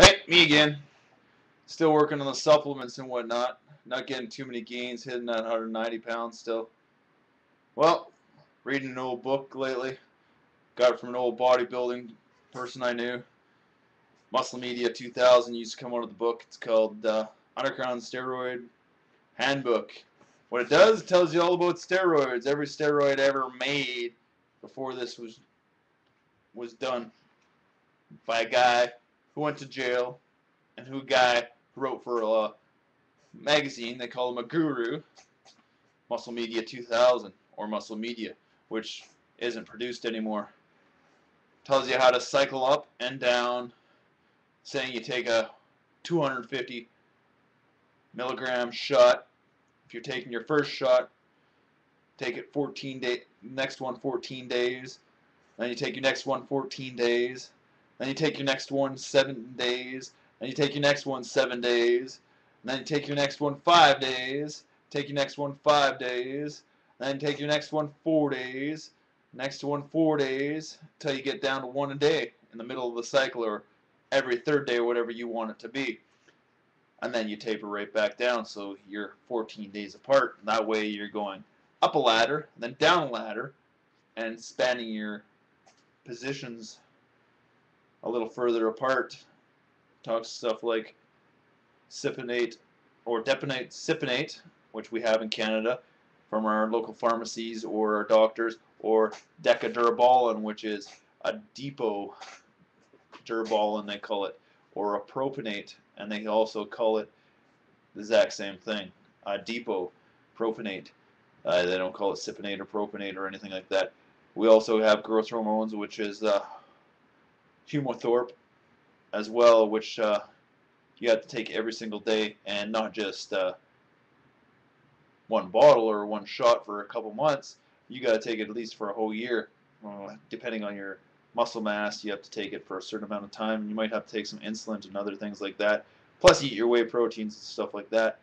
Alright, me again. Still working on the supplements and whatnot. Not getting too many gains, hitting that 190 pounds still. Well, reading an old book lately. Got it from an old bodybuilding person I knew. Muscle Media 2000 used to come out of the book. It's called Underground Steroid Handbook. What it does, it tells you all about steroids. Every steroid ever made before this was done by a guy who went to jail and who wrote for a magazine. They call him a guru, Muscle Media 2000 or Muscle Media, which isn't produced anymore. Tells you how to cycle up and down, saying you take a 250 milligram shot. If you're taking your first shot, take it 14 days, next one 14 days, then you take your next one 14 days, then you take your next one 7 days, then you take your next one 7 days, and then you take your next one 5 days, take your next one 5 days, then take your next one 4 days, next one 4 days, until you get down to one a day in the middle of the cycle, or every third day, or whatever you want it to be. And then you taper right back down, so you're 14 days apart. That way you're going up a ladder, then down a ladder, and spanning your positions a little further apart. Talks stuff like cypionate or deponate cypionate, which we have in Canada from our local pharmacies or our doctors, or decadurabolin, which is a depot durabolin they call it, or a propionate, and they also call it the exact same thing, a depot propionate. They don't call it cypionate or propionate or anything like that. We also have growth hormones, which is Humothorpe as well, which you have to take every single day, and not just one bottle or one shot for a couple months. You got to take it at least for a whole year. Depending on your muscle mass, you have to take it for a certain amount of time. You might have to take some insulin and other things like that. Plus, eat your whey proteins and stuff like that.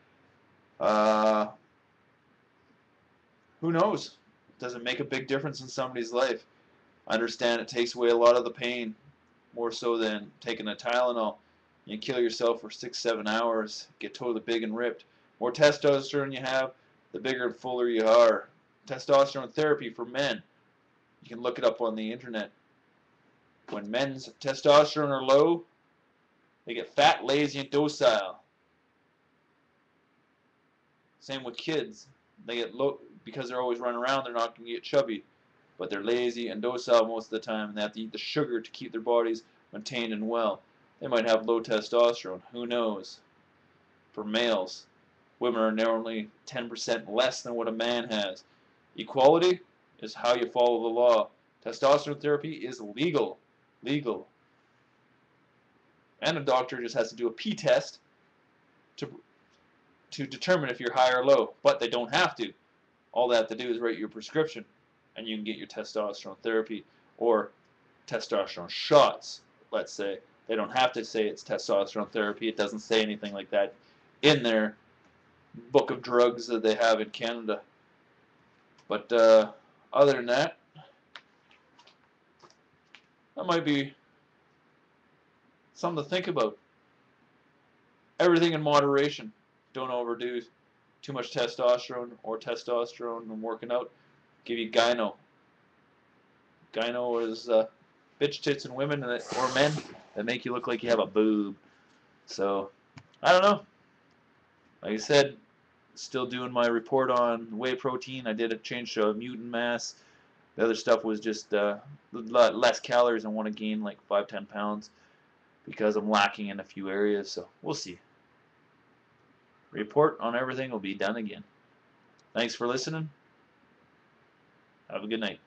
Who knows? Does it make a big difference in somebody's life? I understand it takes away a lot of the pain, more so than taking a Tylenol. You kill yourself for 6-7 hours, get totally big and ripped. More testosterone you have, the bigger and fuller you are. Testosterone therapy for men. You can look it up on the internet. When men's testosterone are low, they get fat, lazy, and docile. Same with kids. They get low because they're always running around. They're not going to get chubby, but they're lazy and docile most of the time, and they have to eat the sugar to keep their bodies maintained and well. They might have low testosterone. Who knows? For males, women are normally 10% less than what a man has. Equality is how you follow the law. Testosterone therapy is legal. Legal. And a doctor just has to do a P test to determine if you're high or low, but they don't have to. All they have to do is write you a prescription, and you can get your testosterone therapy or testosterone shots, let's say. They don't have to say it's testosterone therapy. It doesn't say anything like that in their book of drugs that they have in Canada. But other than that, that might be something to think about. Everything in moderation. Don't overdo too much testosterone or testosterone when working out. Give you gyno. Gyno is bitch tits in women or men that make you look like you have a boob. So, I don't know. Like I said, still doing my report on whey protein. I did a change to mutant mass. The other stuff was just less calories. I want to gain like 5-10 pounds because I'm lacking in a few areas. So, we'll see. Report on everything will be done again. Thanks for listening. Have a good night.